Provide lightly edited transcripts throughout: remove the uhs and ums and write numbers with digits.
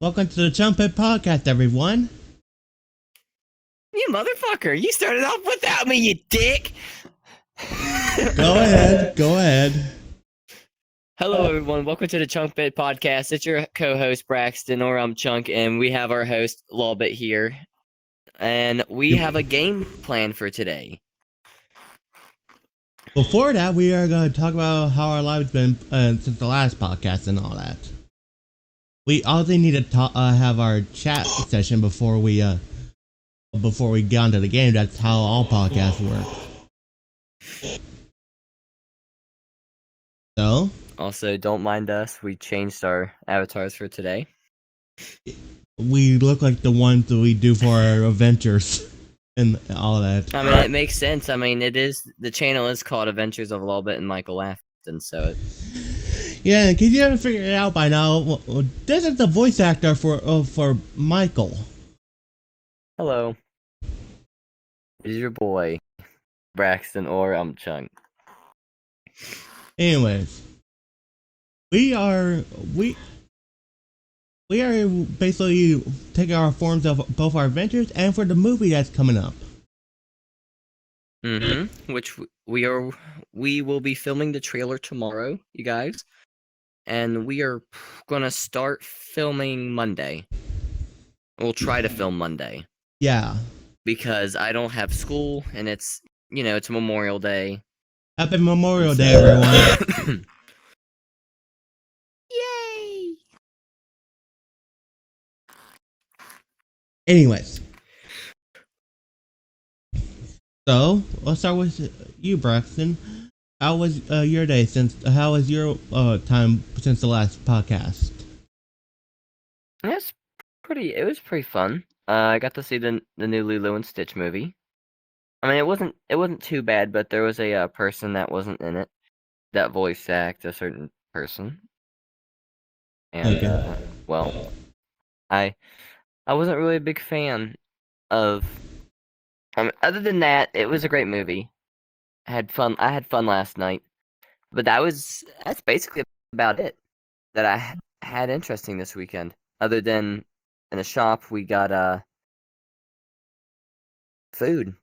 Welcome to the chunkbit podcast, everyone. You motherfucker! You started off without me, you dick! Go ahead. Hello, everyone. Welcome to the chunkbit podcast. It's your co-host, Braxton, or I'm Chunk, and we have our host, Lawbit, here. And we have a game plan for today. Before that, we are going to talk about how our lives been since the last podcast and all that. We also need to have our chat session before we get onto the game. That's how all podcasts work. So, Also, don't mind us. We changed our avatars for today. we look like the ones that we do for our adventures and all that. I mean, it makes sense. I mean, the channel is called Adventures of Lawbit and Michael Afton, so Yeah, because you haven't figured it out by now. This is the voice actor for Michael. hello. This is your boy, Braxton, or I'm Chunk. Anyways, we are basically taking our forms of both our adventures and for the movie that's coming up. Which we will be filming the trailer tomorrow, you guys. And we are gonna start filming Monday. We'll try to film Monday. Yeah. Because I don't have school and it's Memorial Day. Happy Memorial Day, everyone. Yay! Anyways. So, let's start with you, Braxton. How was your day how was your time since the last podcast? It was pretty fun. I got to see the new Lilo and Stitch movie. I mean, it wasn't too bad, but there was a person that wasn't in it that voice act a certain person. And well, I wasn't really a big fan of. Other than that, it was a great movie. I had fun last night, but that's basically about it that I had interesting this weekend. Other than in the shop, we got food.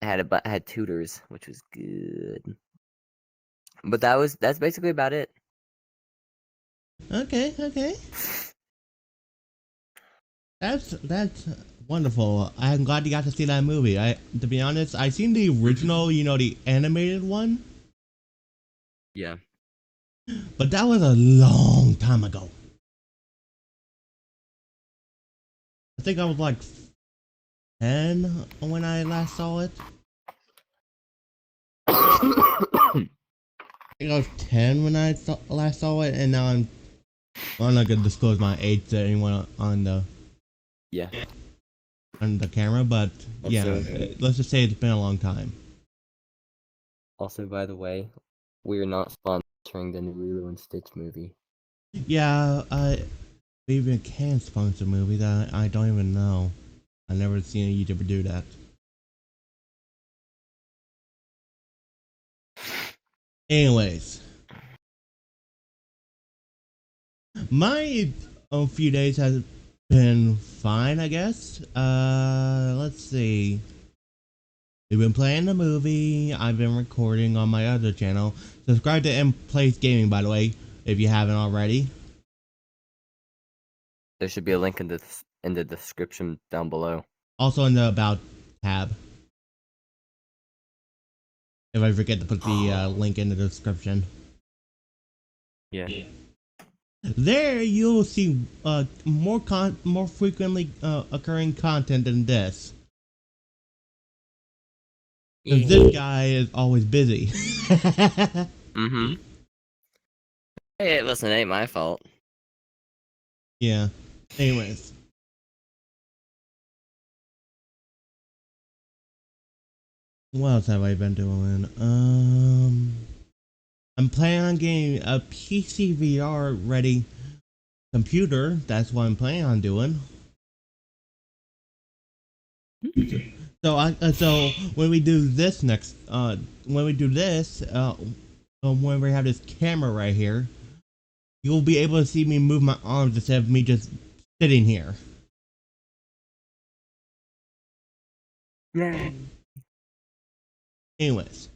I had tutors, which was good. But that's basically about it. Okay. That's wonderful. I'm glad you got to see that movie. To be honest, I seen the original, the animated one. Yeah. But that was a long time ago. I think I was like 10 when I last saw it. I think I was 10 when I last saw it, and now I'm not gonna disclose my age to anyone on the camera, but let's just say it's been a long time. Also, by the way, we are not sponsoring the new Lilo and Stitch movie. Yeah, we even can sponsor movies. I don't even know. I've never seen a YouTuber do that. Anyways, my few days has been fine, I guess. Let's see. We've been playing the movie. I've been recording on my other channel. Subscribe to M Plays Gaming, by the way, if you haven't already. There should be a link in the description down below. Also in the About tab. If I forget to put the link in the description. Yeah. There you'll see more frequently occurring content than this. Because this guy is always busy. Hey, listen, it ain't my fault. Yeah. Anyways. What else have I been doing? I'm planning on getting a PC VR ready computer. That's what I'm planning on doing. So when we do this when we have this camera right here, you'll be able to see me move my arms instead of me just sitting here. Yay. Anyways,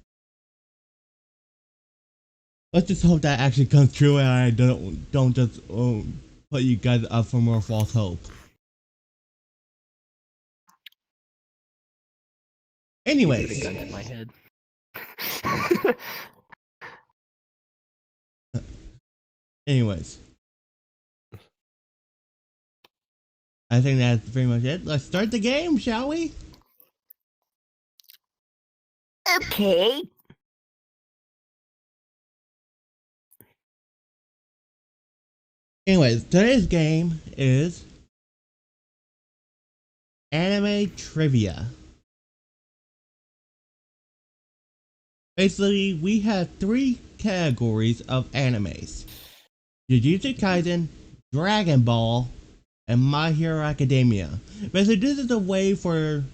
let's just hope that actually comes true and I don't just put you guys up for more false hope. Anyways, Put a gun to my head. anyways, I think that's pretty much it. Let's start the game, shall we? Okay. Anyways, today's game is anime trivia. Basically, we have 3 categories of animes: Jujutsu Kaisen, Dragon Ball, and My Hero Academia. Basically, this is a way for,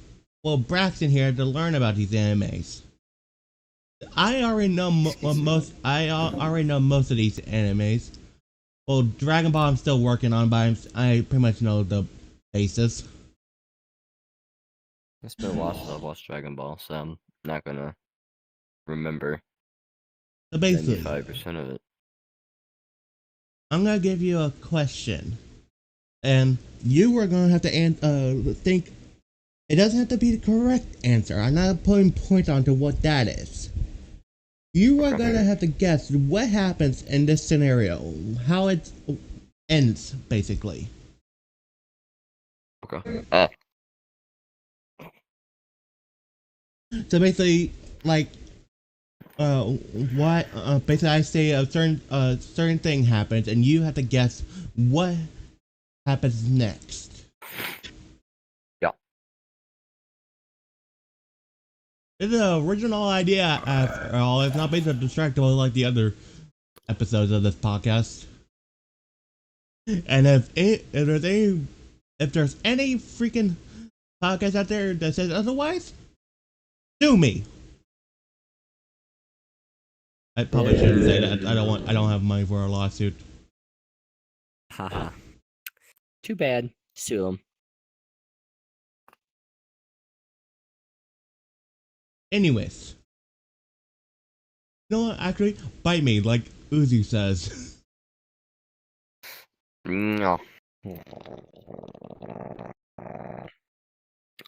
well, Braxton here to learn about these animes. I already know most. I already know most of these animes. Well, Dragon Ball I'm still working on, but I pretty much know the basis. It's been a while since I've watched Dragon Ball, so I'm not gonna remember So basically, 95% of it. I'm gonna give you a question, and you are gonna have to think. It doesn't have to be the correct answer. I'm not putting points onto what that is. You are gonna have to guess what happens in this scenario, how it ends, basically. Okay. So basically, like, what? Basically, I say a certain thing happens, and you have to guess what happens next. Yeah. It's an original idea, after all. It's not based on distractible like the other episodes of this podcast. And if there's any freaking podcast out there that says otherwise, sue me. I probably shouldn't say that. I don't have money for a lawsuit. Haha. Too bad. Sue him. Anyways, you know what? Actually, bite me, like Uzi says. No.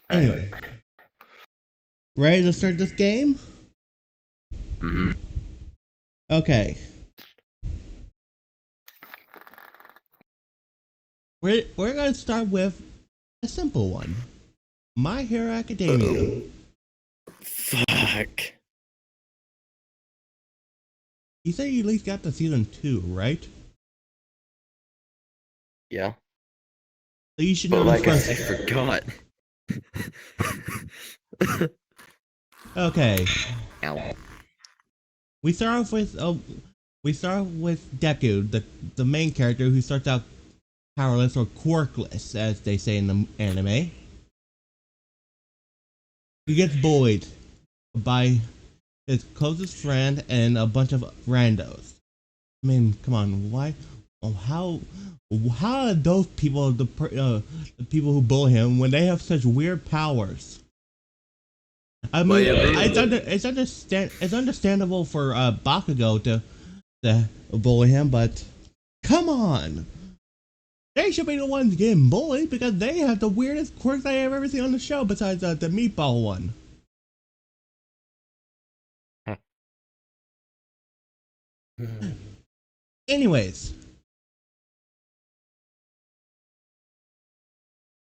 Anyway, ready to start this game? Mm-hmm. Okay. We're gonna start with a simple one. My Hero Academia. Fuck. You said you at least got to season 2, right? Yeah. So you should know But this I first. forgot. Okay. Ow. We start off with Deku, the main character who starts out powerless or quirkless, as they say in the anime. He gets bullied by his closest friend and a bunch of randos. I mean, come on, why? Oh, how are those people the people who bully him when they have such weird powers? I mean, it's understandable for Bakugo to bully him, but come on, they should be the ones getting bullied because they have the weirdest quirks I have ever seen on the show, besides the meatball one. Anyways,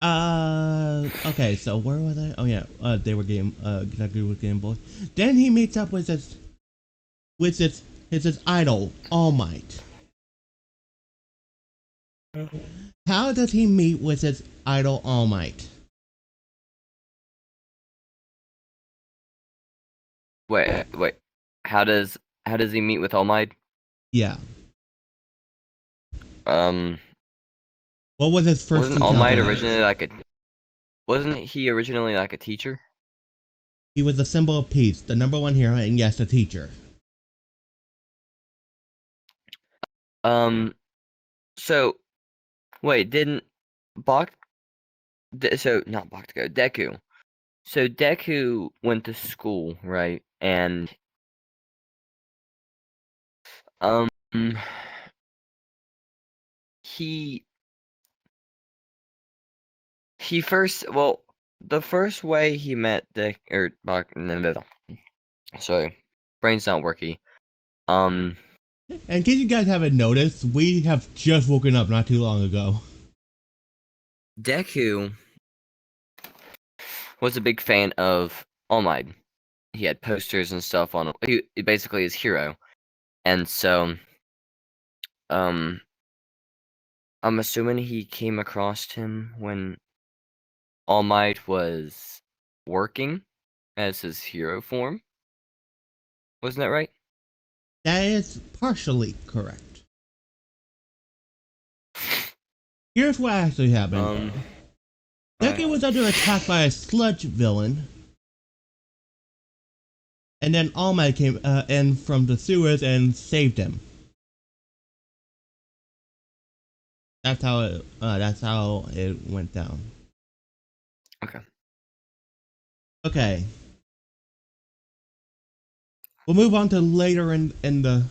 okay, so where was I? Oh yeah, they were getting Deku was getting bullied. Then he meets up with his idol, All Might. How does he meet with his idol, All Might? Wait. How does he meet with All Might? Yeah. Um, What was his first wasn't All Might encounter? originally like a wasn't he originally like a teacher? He was the symbol of peace, the number one hero, and yes, the teacher. So wait, didn't Bak? So not Bakugo, Deku. So Deku went to school, right? And um, he first, well, the first way he met Deku or Bak, sorry, brain's not working. And in case you guys haven't noticed, we have just woken up not too long ago. Deku was a big fan of All Might. He had posters and stuff on. He basically his hero, and so I'm assuming he came across him when All Might was working as his hero form. Wasn't that right? That is partially correct. Here's what actually happened. Deku was under attack by a sludge villain, and then All Might came in from the sewers and saved him. That's how it went down. Okay. Okay. We'll move on to later in the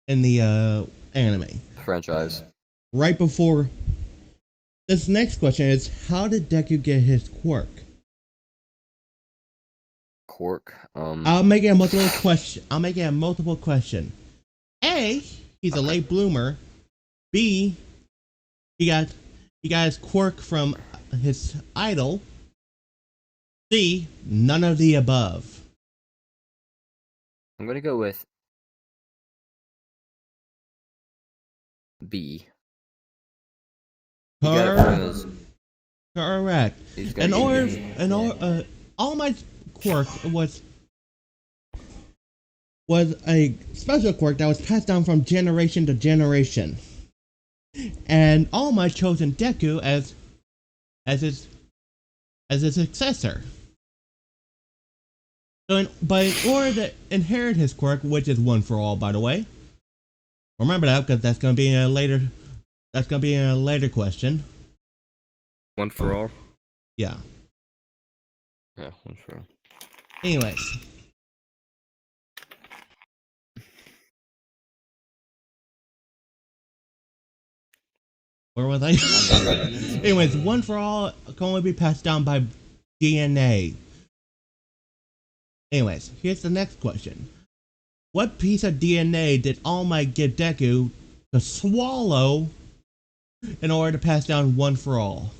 anime. Franchise. Right before this next question is, how did Deku get his quirk? Quirk. I'll make it a multiple question. A, he's a late bloomer. B, he got his quirk from his idol. C, none of the above. I'm gonna go with B. He got it from his. Correct. All Might's quirk was a special quirk that was passed down from generation to generation, and All Might chosen Deku as his successor. But in order to inherit his quirk, which is one for all, by the way, remember that because that's gonna be in a later. That's gonna be in a later question. One for all. Yeah. Yeah, one for all. Anyways. Where was I? Anyways, one for all can only be passed down by DNA. Anyways, here's the next question. What piece of DNA did All Might give Deku to swallow in order to pass down one for all?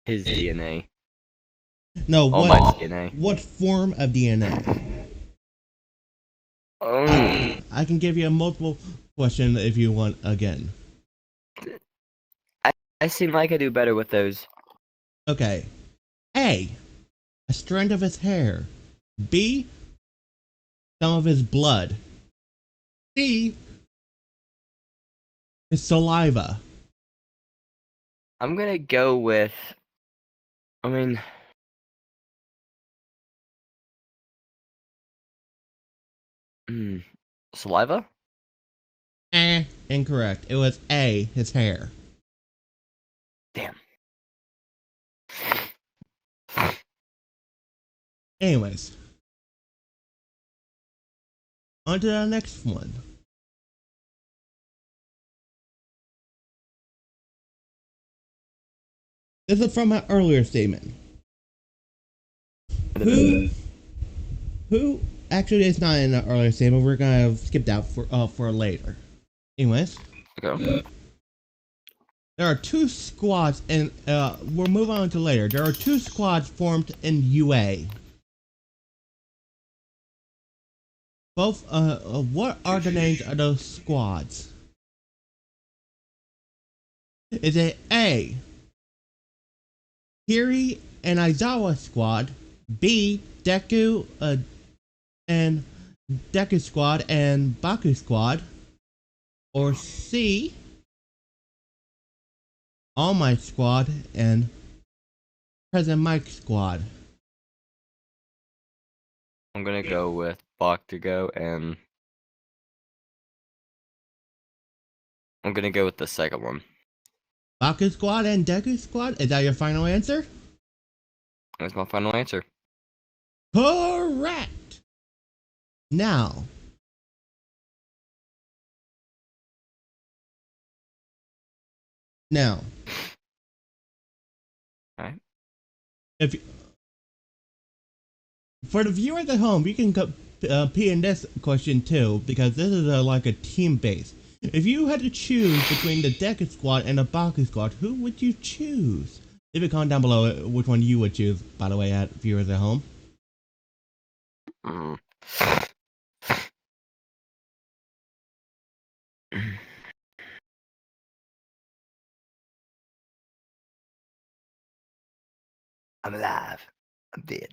His DNA. No, All Might's DNA. What form of DNA? I can give you a multiple question if you want again. I seem like I do better with those. Okay. A strand of his hair. B, some of his blood. C, his saliva. I'm gonna go with. I mean. Saliva? Incorrect. It was A, his hair. Damn. Anyways. On to the next one. This is from my earlier statement. Who actually it's not in the earlier statement, we're gonna skip that for later. Anyways. Okay. There are two squads and we'll move on to later. There are two squads formed in UA. Both what are the names of those squads? Is it A, Kiri and Aizawa squad, B, Deku and Deku squad and Baku squad, or C, All Might squad and President Mike squad? I'm gonna go with Bakugo, and I'm gonna go with the second one. Baku Squad and Deku Squad? Is that your final answer? That's my final answer. Correct! Now, Alright. if for the viewers at home, you can pee in this question too, because this is like a team base. If you had to choose between the Deku Squad and the Baku Squad, who would you choose? Leave a comment down below which one you would choose, by the way, at viewers at home. Mm. I'm alive. I'm dead.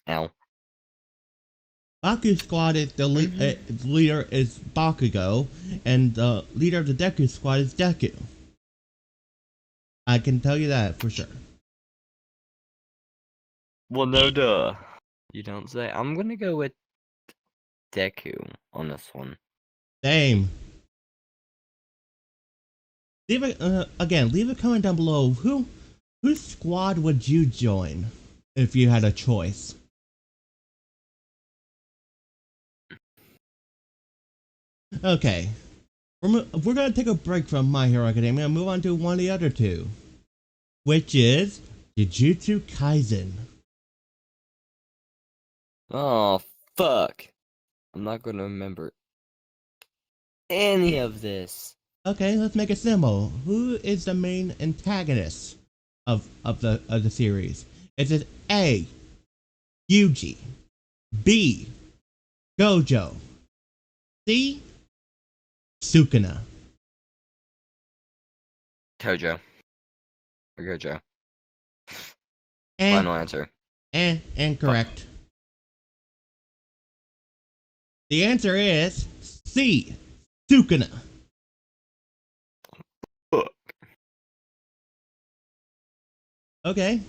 Ow. Baku Squad is the leader is Bakugo, and the leader of the Deku Squad is Deku. I can tell you that for sure. Well, no duh. You don't say. I'm gonna go with Deku on this one. Same. Leave a comment down below. Whose squad would you join if you had a choice? Okay, we're gonna take a break from My Hero Academia and move on to one of the other two, which is Jujutsu Kaisen. Oh, fuck. I'm not gonna remember any of this. Okay, let's make it simple. Who is the main antagonist of the series? Is it A, Yuji, B, Gojo, C, Sukuna? Tojo. Or Gojo. And, Final answer. and correct. The answer is C, Sukuna. Fuck. Okay.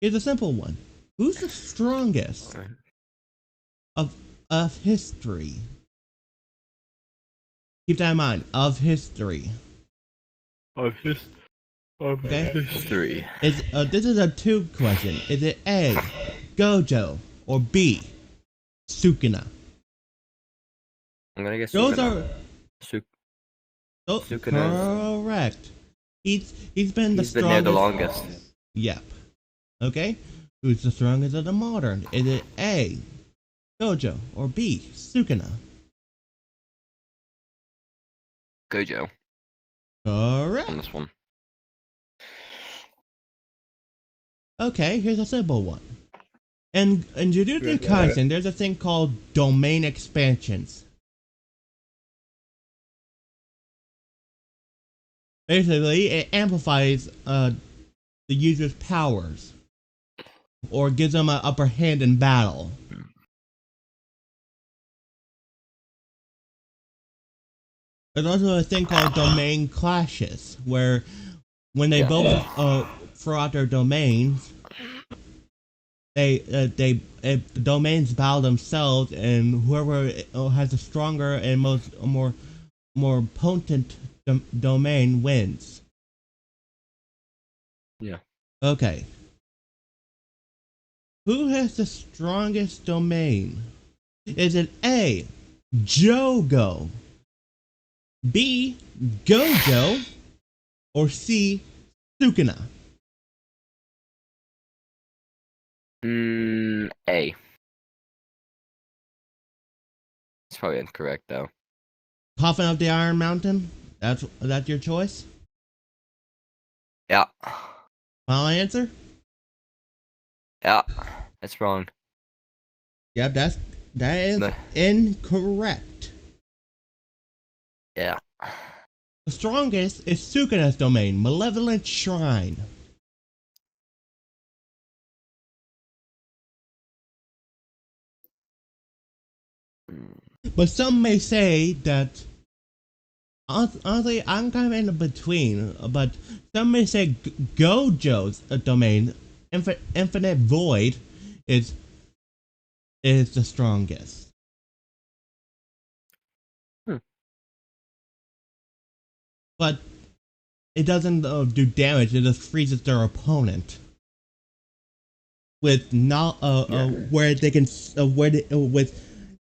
Here's a simple one. Who's the strongest of history? Keep that in mind. Of history. Okay. History. This is a two question. Is it A, Gojo, or B, Sukuna? I'm gonna guess Those Sukuna. are Sukuna's- correct. He's been the He's been strongest. there the longest. Yep. Okay. Who's the strongest of the modern? Is it A, Gojo, or B, Sukuna? Gojo Correct. on this one. Okay, here's a simple one. In Jujutsu Kaisen, there's a thing called domain expansions. Basically, it amplifies the user's powers, or gives them an upper hand in battle. There's also a thing called domain clashes, where when they both throw out their domains, the domains battle themselves, and whoever has a stronger and more potent domain wins. Yeah. Okay. Who has the strongest domain? Is it A, Jogo, B, Gojo, or C, Sukuna? A. It's probably incorrect though. Coffin of the Iron Mountain? That's your choice? Yeah. Final answer? Yeah. That's wrong. Yep, that is No. incorrect. Yeah. The strongest is Sukuna's domain, Malevolent Shrine. But some may say that, honestly, I'm kind of in between, but some may say Gojo's domain Infinite Void is the strongest. But it doesn't do damage. It just freezes their opponent with not where they can with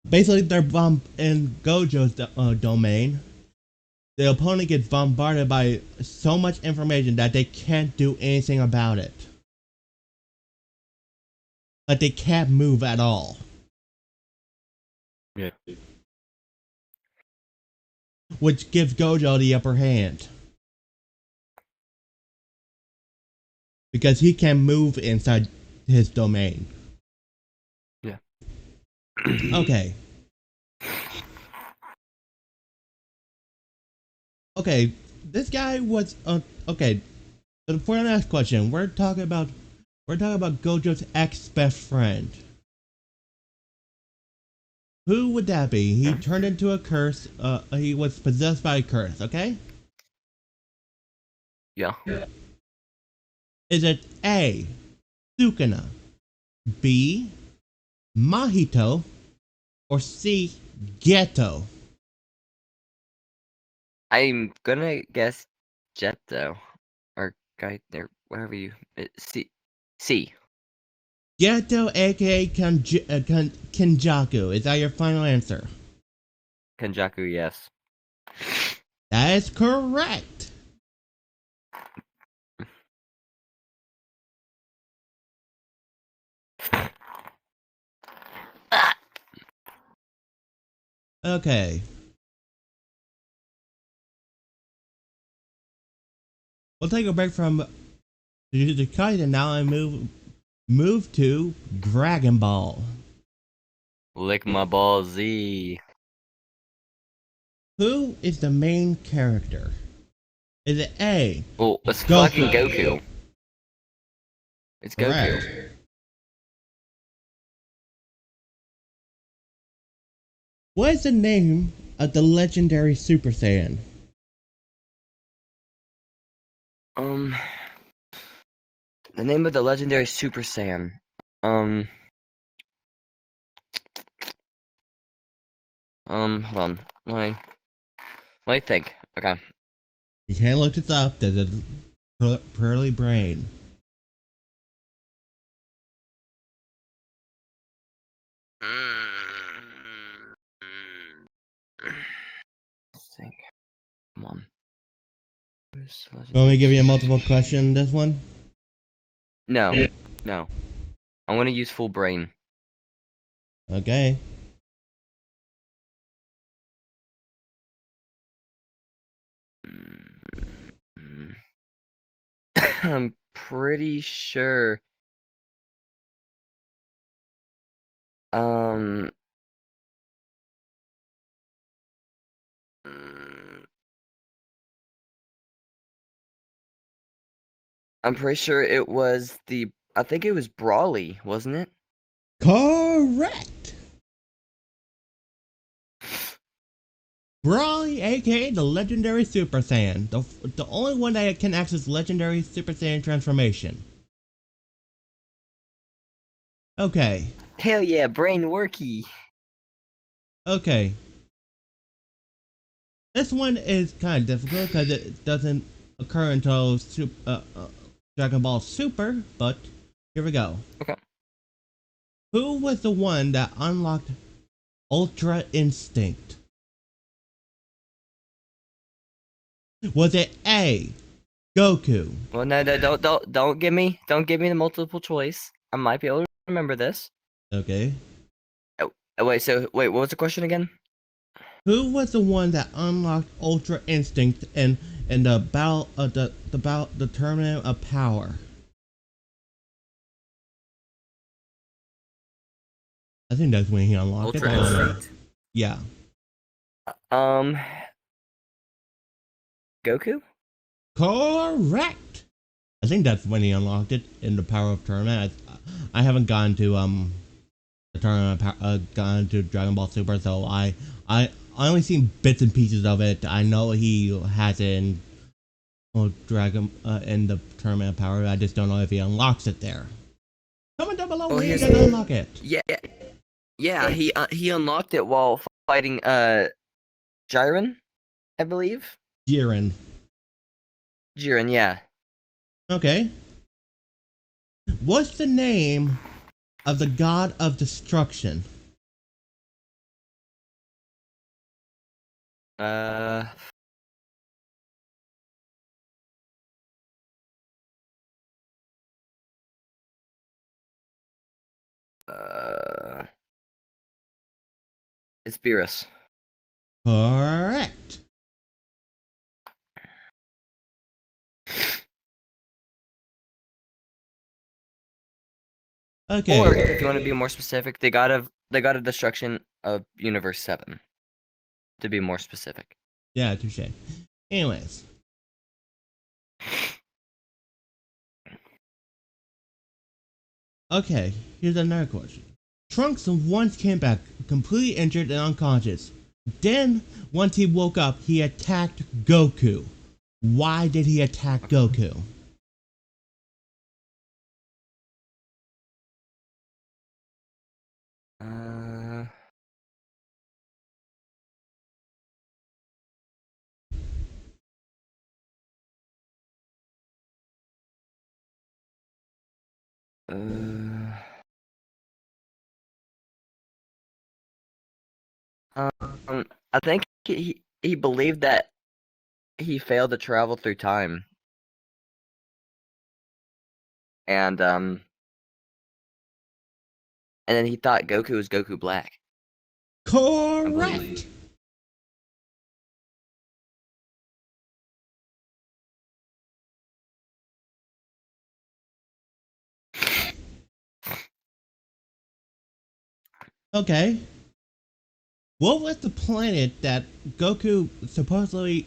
basically their bomb in Gojo's domain. The opponent gets bombarded by so much information that they can't do anything about it. Like they can't move at all. Yeah. Which gives Gojo the upper hand. Because he can move inside his domain. Yeah. Okay. Okay, this guy was okay. But for the next question, we're talking about Gojo's ex-best friend. Who would that be? He turned into a curse. He was possessed by a curse. Okay. Yeah. Is it A, Sukuna, B, Mahito, or C, Geto? I'm gonna guess Jetto or Guy or whatever you C. Geto, aka Kenjaku. Is that your final answer? Kenjaku, yes. That is correct. Okay. We'll take a break from Jujutsu Kaisen now and move to Dragon Ball. Lick my ball, Z. Who is the main character? Is it A? Well, it's Goku. fucking Goku. It's Correct. Goku. What is the name of the legendary Super Saiyan? The name of the legendary Super Saiyan. Hold on. Let me think. Okay. You can't look this up. There's a pearly brain. Let's think. Come on. Want me to give you a multiple question? This one? No. No. I'm gonna use full brain. Okay. I'm pretty sure. I'm pretty sure it was I think it was Brawly, wasn't it? Correct. Brawly, aka the legendary Super Saiyan, the only one that can access legendary Super Saiyan transformation. Okay. Hell yeah, brain worky. Okay. This one is kind of difficult because it doesn't occur until Dragon Ball Super, but here we go. Okay. Who was the one that unlocked Ultra Instinct? Was it A, Goku? Well, no, don't give me the multiple choice. I might be able to remember this. Okay. Oh, wait, what was the question again? Who was the one that unlocked Ultra Instinct in the battle the tournament of power? I think that's when he unlocked Ultra it. Instinct. Yeah. Goku? Correct. I think that's when he unlocked it in the power of tournament. I haven't gone to the tournament gone to Dragon Ball Super, so I only seen bits and pieces of it. I know he has it in Well, Dragon in the tournament of power. I just don't know if he unlocks it there. Comment down below Well, where you here's gonna unlock it. yeah. He unlocked it while fighting Jiren, I believe. Jiren. Jiren, yeah. Okay. What's the name of the god of destruction? Uh, uh, it's Beerus. Correct. Or Okay. if you want to be more specific, the god of destruction of Universe 7. To be more specific. Yeah, touche. Anyways. Okay, here's another question. Trunks once came back completely injured and unconscious. Then, once he woke up, he attacked Goku. Why did he attack Goku? Uh, uh, I think he believed that he failed to travel through time, and then he thought Goku was Goku Black, I believe. Correct. Okay. What was the planet that Goku supposedly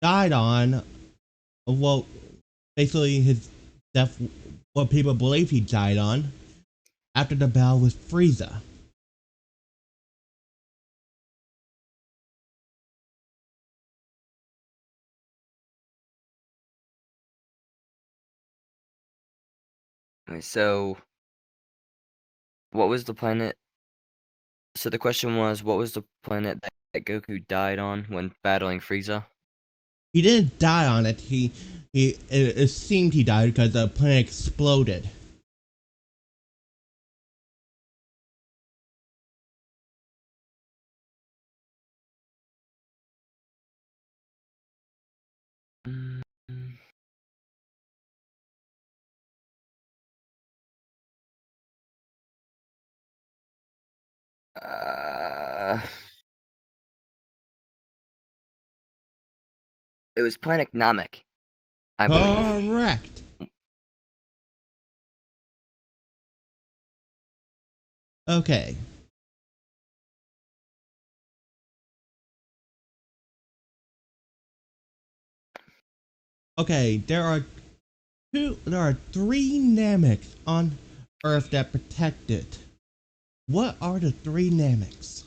died on? Well, basically his death, what people believe he died on, after the battle with Frieza. Okay, so what was the planet? So the question was, what was the planet that Goku died on when battling Frieza? He didn't die on it. It seemed he died because the planet exploded. Mm, Uh, it was Planet Namek, I believe. Correct. Okay. Okay, there are three Namecs on Earth that protect it. What are the three Namecs?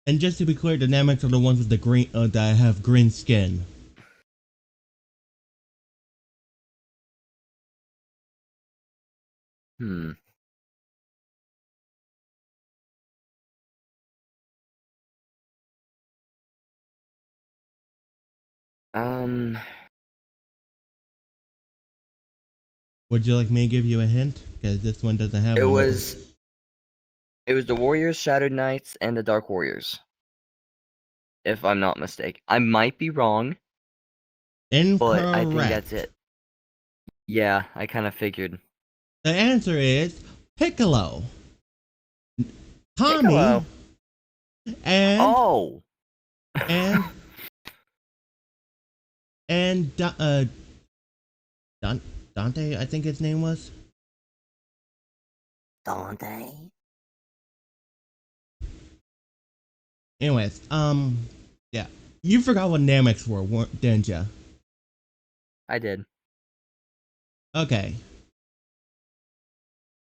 And just to be clear, the Namecs are the ones with the green that have green skin. Hmm. Um, Would you like me to give you a hint? Because this one doesn't have it one. was the Warriors, Shattered Knights, and the Dark Warriors, if I'm not mistaken. I might be wrong, but I think that's Incorrect. it. Yeah, I kind of figured. The answer is Piccolo, Tommy, Piccolo. and Oh. and and Dante, I think his name was. Dante. Anyways, yeah, you forgot what Namecs were, didn't ya? I did. Okay.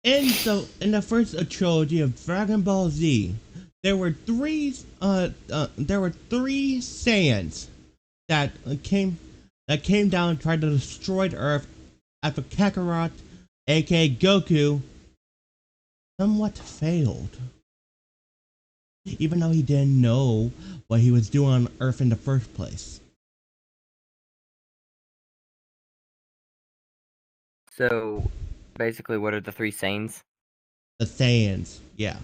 In the first trilogy of Dragon Ball Z, there were three Saiyans that came down and tried to destroy the Earth after Kakarot, aka Goku, somewhat failed. Even though he didn't know what he was doing on Earth in the first place. So, basically, what are the three Saiyans? The Saiyans, yeah.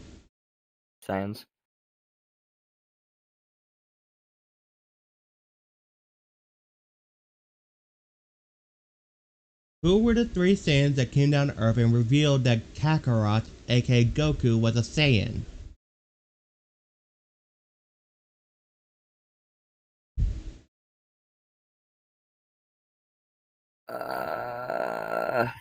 Saiyans. Who were the three Saiyans that came down to Earth and revealed that Kakarot, aka Goku, was a Saiyan? Uh...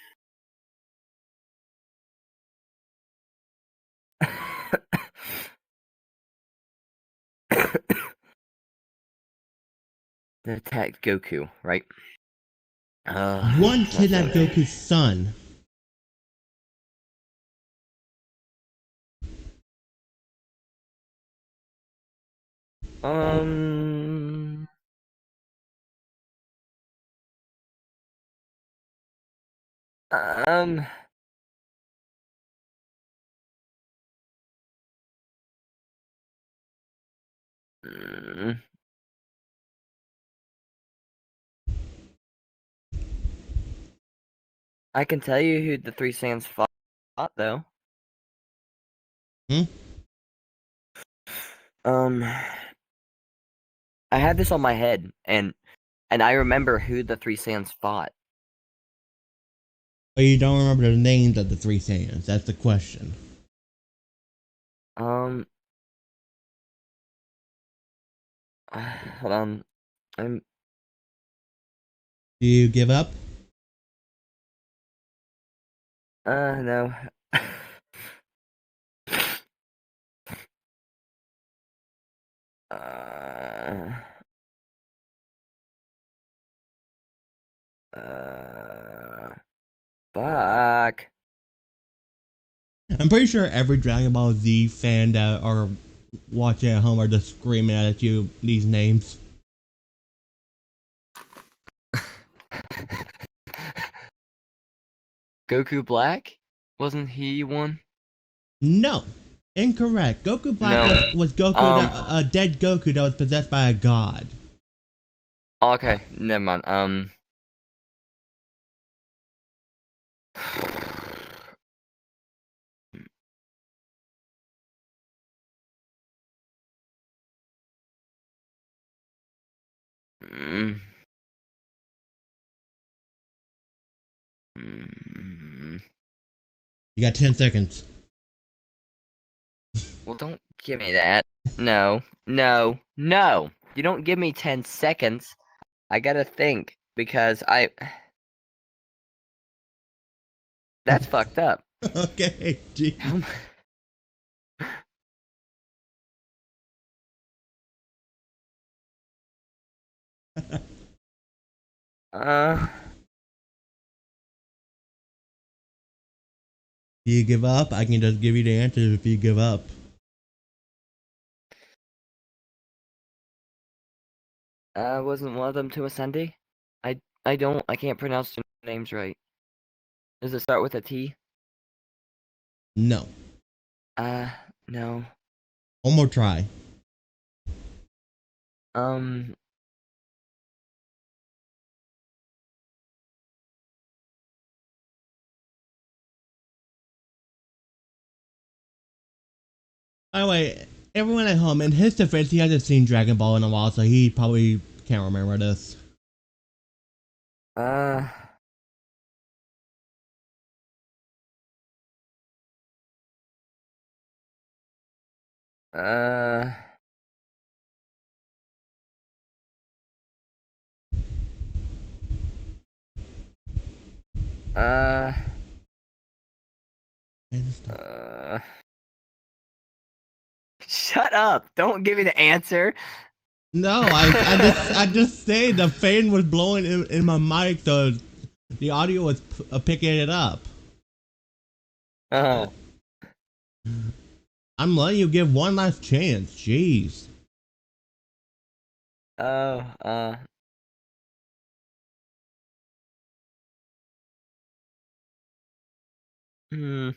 That attacked Goku, right? One Let's kidnapped think. Goku's son. Um, um, mm, I can tell you who the three Saiyans fought though. Hmm? I had this on my head, and I remember who the three Saiyans fought. But you don't remember the names of the three Saiyans. That's the question. Um, hold on. I'm Do you give up? no. uh, uh, fuck. I'm pretty sure every Dragon Ball Z fan that are watching at home are just screaming at you these names. Goku Black? Wasn't he one? No, incorrect. Goku Black No. was Goku, a dead Goku that was possessed by a god. Okay, never mind. Mm, mm. You got 10 seconds. Well, don't give me that. No, no, no. You don't give me 10 seconds. I gotta think because I. That's fucked up. Okay, geez. Uh, Do you give up? I can just give you the answers if you give up. wasn't one of them to a Sunday? I can't pronounce the names right. Does it start with a T? No. No. One more try. Um, By the way, everyone at home, in his defense, he hasn't seen Dragon Ball in a while, so he probably can't remember this. uh, uh, uh, uh. Shut up! Don't give me the answer. No, I just say the fan was blowing in my mic, so the audio was picking it up. Oh. I'm letting you give one last chance. Jeez. Oh, hmm.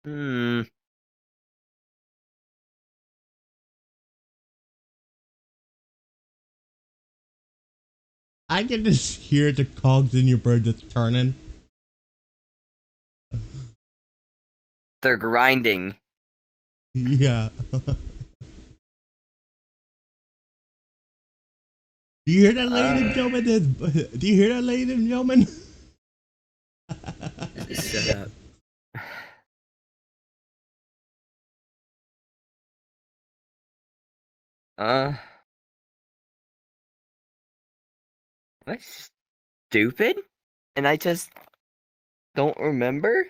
Hmm. I can just hear the cogs in your bird just turning. They're grinding. Yeah. Do you hear that, ladies and gentlemen? Do you hear that, ladies and gentlemen? Shut up. Am I stupid? And I just don't remember?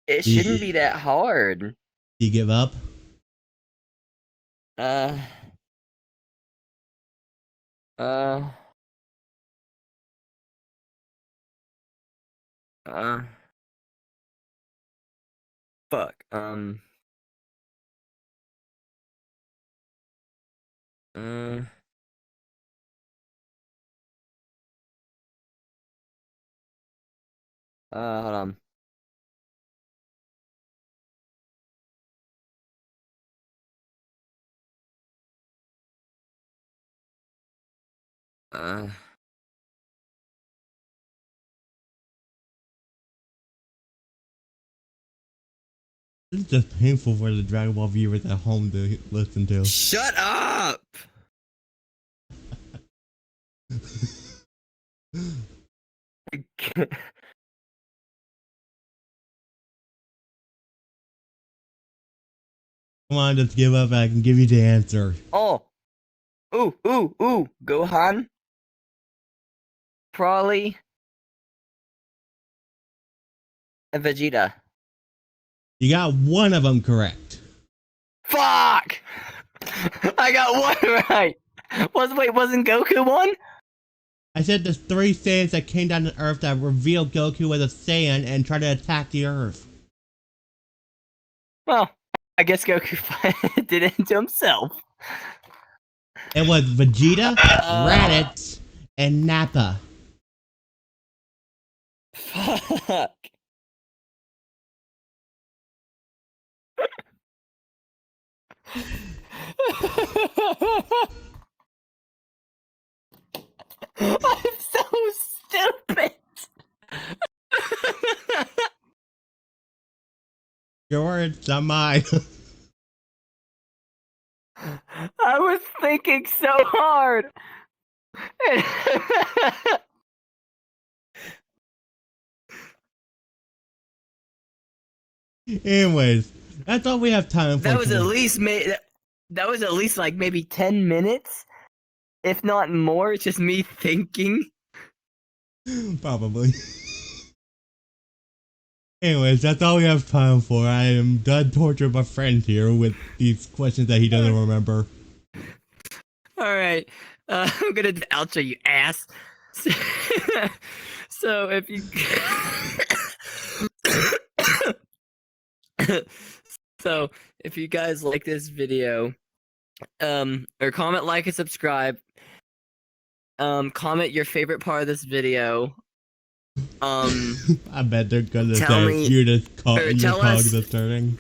It Do shouldn't you, be that hard. do you give up? Uh, uh, uh, fuck. Uh, hold on. Uh, This is just painful for the Dragon Ball viewers at home to listen to. Shut up! Come on, just give up. I can give you the answer. Oh! Ooh! Gohan? Probably. And Vegeta. You got one of them correct. Fuck! I got one right! Wasn't Goku one? I said there's 3 Saiyans that came down to Earth that revealed Goku as a Saiyan and tried to attack the Earth. Well, I guess Goku did it to himself. It was Vegeta, Raditz, and Nappa. Fuck. I'm so stupid. Your words, not mine. I was thinking so hard. Anyways, that's all we have time for. That was at least like maybe 10 minutes, if not more. It's just me thinking. Probably. Anyways, that's all we have time for. I am done torturing my friend here with these questions that he doesn't remember. All right, I'm gonna do the outro, you ass. So if you so if you guys like this video, or comment, like, and subscribe. Comment your favorite part of this video. I bet they're gonna Tell say me- you're just caught in your tell us- cogs of turning.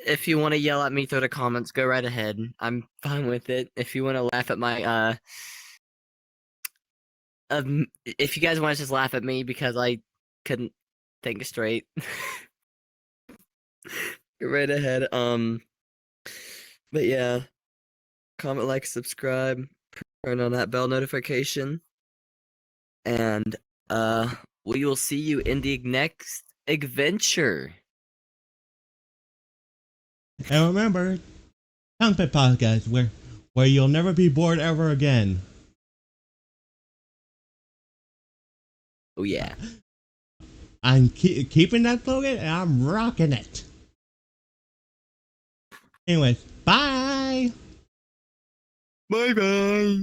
If you want to yell at me through the comments, go right ahead. I'm fine with it. If you want to laugh at my if you guys want to just laugh at me because I couldn't think straight, go right ahead. But yeah, comment, like, subscribe, turn on that bell notification, and we will see you in the next adventure. And remember, chunkbit podcast, where you'll never be bored ever again. Oh yeah. I'm keeping that slogan and I'm rocking it. Anyways, bye. Bye bye.